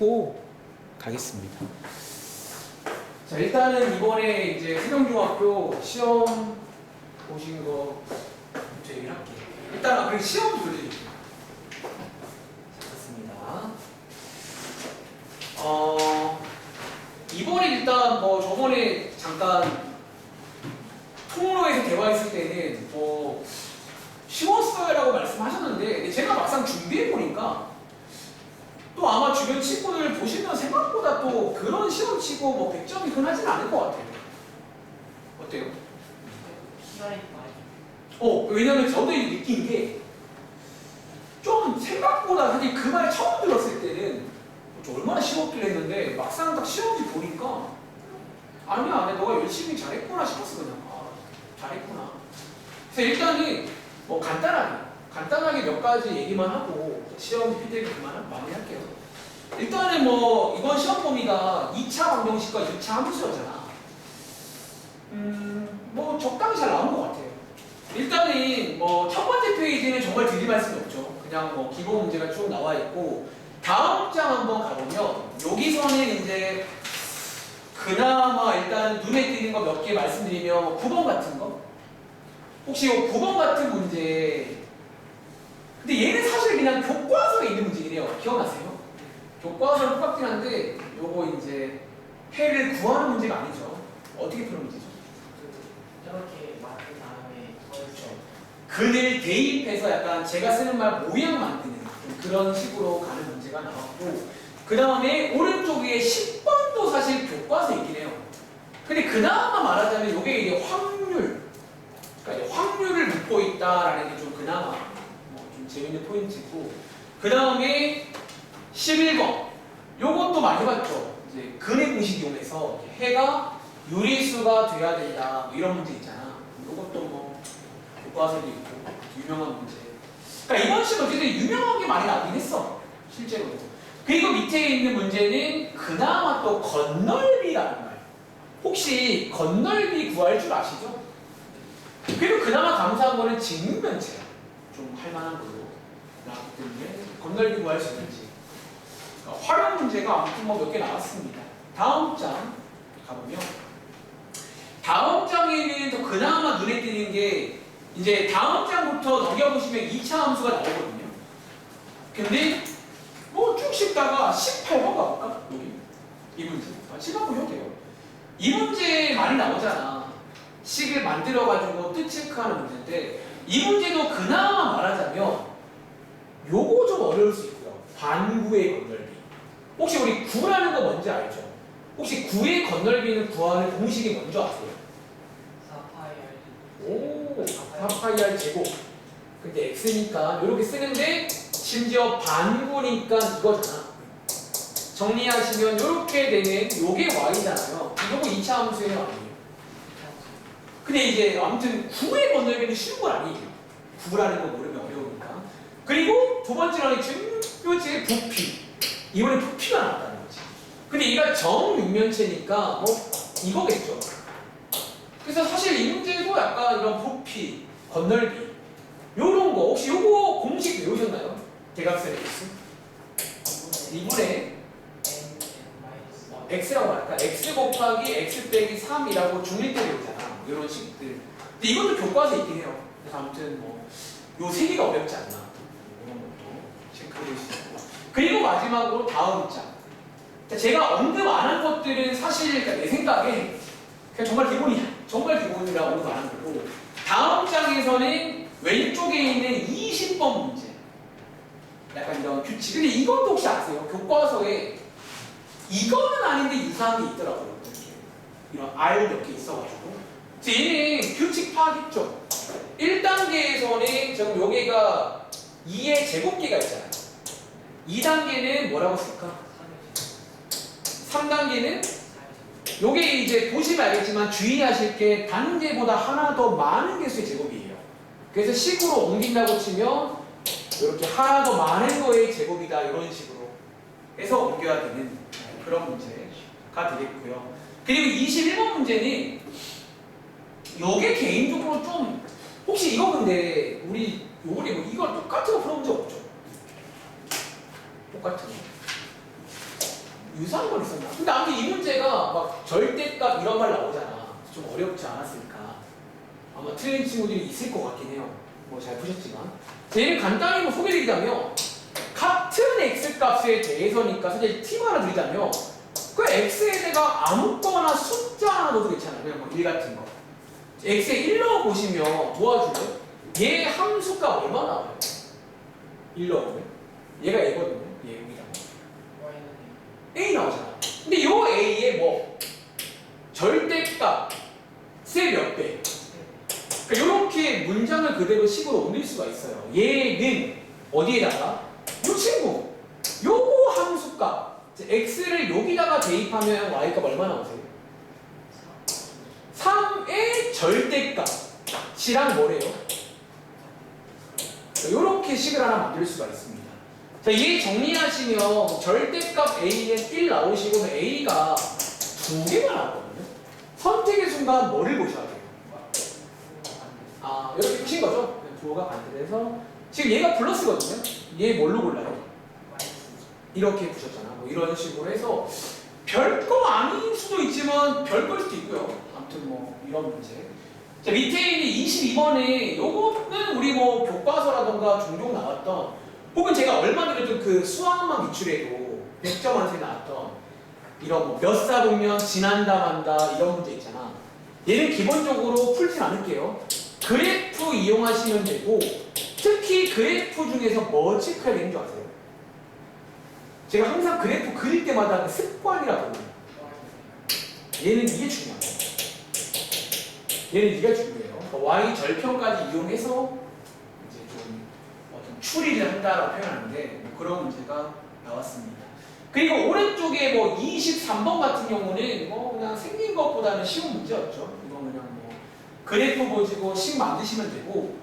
풀고 가겠습니다. 자, 일단은 이번에 이제 세종중학교 시험 보신 거 저 얘기를 할게요. 일단 그리고 시험 보여드릴게요. 좋습니다. 이번에 일단 뭐 저번에 잠깐 통로에서 대화했을 때는 뭐 쉬웠어요라고 말씀하셨는데 제가 막상 준비해보니까 또 아마 주변 친구들 보시면 생각보다 또 그런 시험 치고 뭐 100점이 흔하진 않을 것 같아요. 어때요? 시간이 많이. 왜냐면 저도 이제 느낀 게 좀 생각보다 사실 그 말 처음 들었을 때는 저 얼마나 쉬웠길래 했는데 막상 딱 시험지 보니까 아니야 너가 열심히 잘했구나 싶었어. 그냥 잘했구나. 그래서 일단은 뭐 간단하게 몇 가지 얘기만 하고 시험 피드백 그만 많이 할게요. 일단은 뭐 이번 시험 범위가 2차 방정식과 2차 함수였잖아. 뭐 적당히 잘 나온 것 같아요. 일단은 뭐 첫 번째 페이지는 정말 드릴 말씀이 없죠. 그냥 뭐 기본 문제가 쭉 나와 있고 다음 장 한번 가보면 여기서는 이제 그나마 일단 눈에 띄는 거 몇 개 말씀드리면 9번 같은 거 혹시 이 9번 같은 문제 근데 얘는 사실 그냥 교과서에 있는 문제이래요. 기억나세요? 교과서는 똑같긴 한데 요거 이제 해를 구하는 문제가 아니죠. 어떻게 푸는 문제죠? 저렇게 맞은 다음에 그렇죠. 근을 대입해서 약간 제가 쓰는 말 모양 만드는 그런 식으로 가는 문제가 나왔고 그 다음에 오른쪽 위에 10번도 사실 교과서에 있긴 해요. 근데 그나마 말하자면 이게 이제 확률 그러니까 이제 확률을 묻고 있다라는 게 좀 그나마 뭐 좀 재밌는 포인트고 그 다음에 11번 요것도 많이 봤죠. 이제 근의 공식 이용해서 해가 유리수가 돼야 된다 뭐 이런 문제 있잖아. 요것도 뭐 교과서도 있고 유명한 문제. 그러니까 이번 시험 어쨌든 유명하게 많이 나긴 했어 실제로. 그리고 밑에 있는 문제는 그나마 또 건널비라는 말. 혹시 건널비 구할 줄 아시죠? 그리고 그나마 감사한 거는 직육면체야. 좀 할만한 걸로 나왔기 때문에 건널비 구할 수 있는지. 그러니까 활용 문제가 아무튼 뭐 몇 개 나왔습니다. 다음 장 가보면 다음 장에는 또 그나마 눈에 띄는 게 이제 다음 장부터 넘겨보시면 2차 함수가 나오거든요. 근데 뭐 쭉 씹다가 18번 가볼까? 여기 이 문제 씹어보셔도 돼요. 이 문제 많이 나오잖아. 식을 만들어가지고 뜻 체크하는 문제인데 이 문제도 그나마 말하자면 요거 좀 어려울 수 있고요. 반구의 건널비. 혹시 우리 구라는 거 뭔지 알죠? 혹시 구의 건널비는 구하는 공식이 뭔지 아세요? 4파이 오, 4파이R 제곱. 근데 x니까 이렇게 쓰는데 심지어 반구니까 이거잖아. 정리하시면 이렇게 되는 요게 y잖아요. 이거 2차 함수예요, 아니에요? 근데 이제 아무튼 9의 건널비는 쉬운 건 아니에요. 9라는 거 모르면 어려우니까. 그리고 두 번째로는 중요치 부피. 이번에 부피가 나왔다는 거지. 근데 얘가 정육면체니까 뭐 이거겠죠. 그래서 사실 이 문제도 약간 이런 부피, 건널비 요런 거 혹시 요거 공식 외우셨나요? 대각선의 x 2분의 x라고 할까? x 곱하기 x 빼기 3이라고 중립 때 배우잖아. 이런 식들. 근데 이것도 교과서에 있긴 해요. 그래서 아무튼 뭐 요 세 개가 어렵지 않나. 이런 것도 체크해 볼 수 있고. 그리고 마지막으로 다음 장. 제가 언급 안 한 것들은 사실 내 생각에 그냥 정말 기본이야. 정말 기본이라 언급 안 한 거고. 다음 장에서는 왼쪽에 있는 20번 문제. 약간 이런 규칙. 근데 이것도 혹시 아세요? 교과서에 이거는 아닌데 유사한 게 있더라고요. 이렇게. 이런 R 몇 개 있어가지고. 얘는 규칙 파악했죠. 1단계에서는 지금 여기가 2의 제곱계가 있잖아요. 2단계는 뭐라고 쓸까? 3단계는 요게 이제 보시면 알겠지만 주의하실 게 단계보다 하나 더 많은 개수의 제곱이에요. 그래서 식으로 옮긴다고 치면 이렇게 하나 더 많은 거의 제곱이다 이런 식으로 해서 옮겨야 되는 그런 문제가 되겠고요. 그리고 21번 문제는 요게 개인적으로 좀 혹시 이거 근데 우리 요번에 뭐 이걸 똑같은 거 풀어본 적 없죠? 똑같은 거. 유사한 건 있었나? 근데 아무튼 이 문제가 막 절대값 이런 말 나오잖아. 좀 어렵지 않았을까? 아마 틀린 친구들이 있을 것 같긴 해요. 뭐 잘 푸셨지만. 얘는 간단히 뭐 소개드리자면 같은 x값에 대해서니까 사실 팁 하나 드리자면 그 x에다가 아무거나 숫자 하나 넣어도 괜찮아요. 그냥 뭐 1 같은 거. x에 1 넣어보시면 도와줄래요? 얘 함수값 얼마 나와요? 1 넣으면? 얘가 얘거든요. 얘 여기다. Y는 A 나오잖아. 근데 요 A의 뭐 절대값의 몇 배? 그러니까 이렇게 문장을 그대로 식으로 옮길 수가 있어요. 얘는 어디에다가 요 친구 요거 함수값 x를 여기다가 대입하면 y값 얼마 나오세요? 3의 절대값이랑 뭐래요? 이렇게 식을 하나 만들 수가 있습니다. 자, 얘 정리하시면 절대값 A에 1 나오시고 A가 2개가 나왔거든요. 선택의 순간 뭐를 보셔야 돼요? 아, 이렇게 푸신 거죠? 부호가 반대돼서 지금 얘가 플러스거든요. 얘 뭘로 골라요? 이렇게 푸셨잖아. 뭐 이런 식으로 해서 별거 아닌 수도 있지만 별거일 수도 있고요. 아무튼 뭐 이런 문제. 자, 밑에 있는 22번에 요거는 우리 뭐 교과서라던가 종종 나왔던 혹은 제가 얼마 전에 그 수학만 기출해도 100점 한테 나왔던 이런 뭐 몇 사보면 지난다 만다 이런 문제 있잖아. 얘는 기본적으로 풀진 않을게요. 그래프 이용하시면 되고 특히 그래프 중에서 뭐 체크해야 되는 줄 아세요? 제가 항상 그래프 그릴 때마다 습관이라고 불러요. 얘는 이게 중요해요. 얘는 이게 중요해요. y 절편까지 이용해서 이제 좀 어떤 추리를 한다라고 표현하는데 뭐 그런 문제가 나왔습니다. 그리고 오른쪽에 뭐 23번 같은 경우는 뭐 그냥 생긴 것보다는 쉬운 문제였죠. 이건 그냥 뭐 그래프 보시고 식 만드시면 되고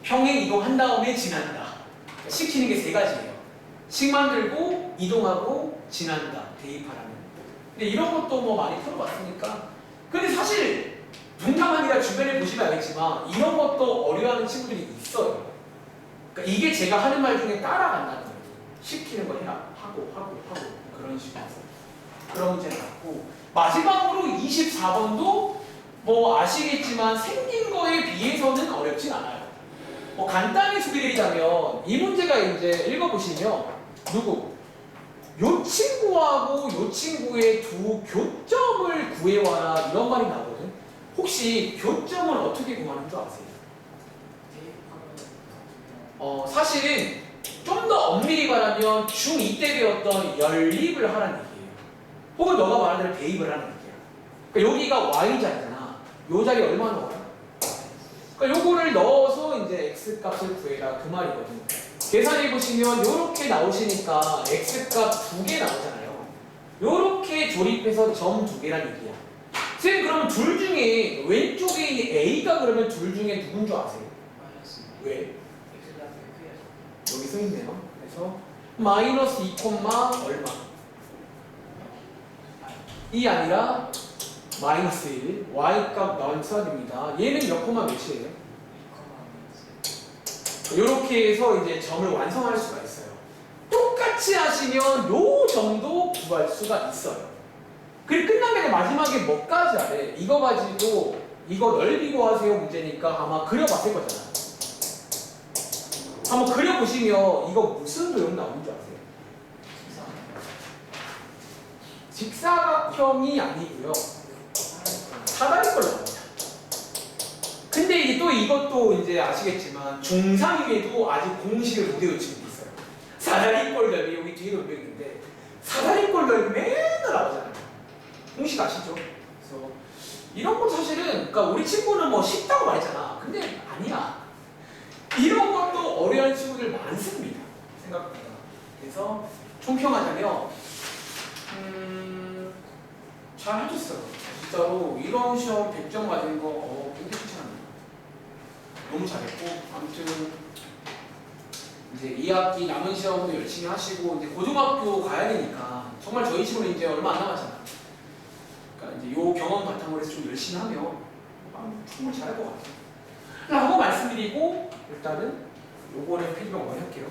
평행 이동한 다음에 지난다. 시키는 게 세 가지예요. 식 만들고 이동하고 지난다. 대입하라는. 근데 이런 것도 뭐 많이 풀어봤으니까. 근데 사실 농담 아니라 주변에 보시면 알겠지만 이런 것도 어려워하는 친구들이 있어요. 그러니까 이게 제가 하는 말 중에 따라간다는 거예요. 시키는 거 해라. 하고 그런 식으로 그런 문제 나왔고 마지막으로 24번도 뭐 아시겠지만 생긴 거에 비해서는 어렵진 않아요. 뭐 간단히 소개드리자면 이 문제가 이제 읽어보시면 누구? 요 친구하고 요 친구의 두 교점을 구해와라 이런 말이 나오거든. 혹시 교점을 어떻게 구하는 줄 아세요? 사실은 좀 더 엄밀히 말하면 중2 때 배웠던 연립을 하라는 얘기예요. 혹은 너가 말하는 대로 대입을 하는 얘기야. 그러니까 여기가 y자리잖아. 요 자리 얼마 넣어요? 그러니까 요거를 넣어서 이제 x값을 구해라 그 말이거든요. 계산해 보시면 요렇게 나오시니까 x값 2개 나오잖아요. 요렇게 조립해서 점 2개란 얘기야. 선생님 그러면 둘 중에 왼쪽에 있는 a가 그러면 둘 중에 누군 줄 아세요? 왜? 여기 써있네요. 그래서 마이너스 2, 얼마? 2 아니라 마이너스 1 y값 넣어야 됩니다. 얘는 몇 코마 몇이에요? 이렇게 해서 이제 점을 완성할 수가 있어요. 똑같이 하시면 요 정도 구할 수가 있어요. 그리고 끝나면 마지막에 뭐까지 하래? 이거 가지고 이거 넓이고 하세요 문제니까 아마 그려봤을 거잖아. 한번 그려보시면 이거 무슨 도형 나오는 줄 아세요? 직사각형이 아니고요. 사다리꼴 나옵니다. 근데 이게 또 이것도 이제 아시겠지만 중3에도 아직 공식을 못 외운 친구도 있어요. 사다리꼴 넓이 여기 뒤에 넓이인데 사다리꼴 넓이 맨날 나오잖아요. 공식 아시죠? 그래서 이런 거 사실은 그러니까 우리 친구는 뭐 쉽다고 말했잖아. 근데 아니야. 이런 것도 어려운 친구들 많습니다. 생각보다. 그래서 총평하자면 잘 하셨어요. 진짜로 이런 시험 100점 맞은 거 굉장히 추천합니다. 너무 잘했고 아무튼 이제 2학기 남은 시험도 열심히 하시고 이제 고등학교 가야 되니까 정말 저희 친구는 이제 얼마 안 남았잖아요. 그러니까 이제 요 경험 바탕으로 해서 좀 열심히 하면 충분히 잘할 것 같아요. 라고 말씀드리고 일단은 요거는 피드백 많이 할게요.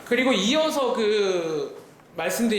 그리고 이어서 그 말씀드린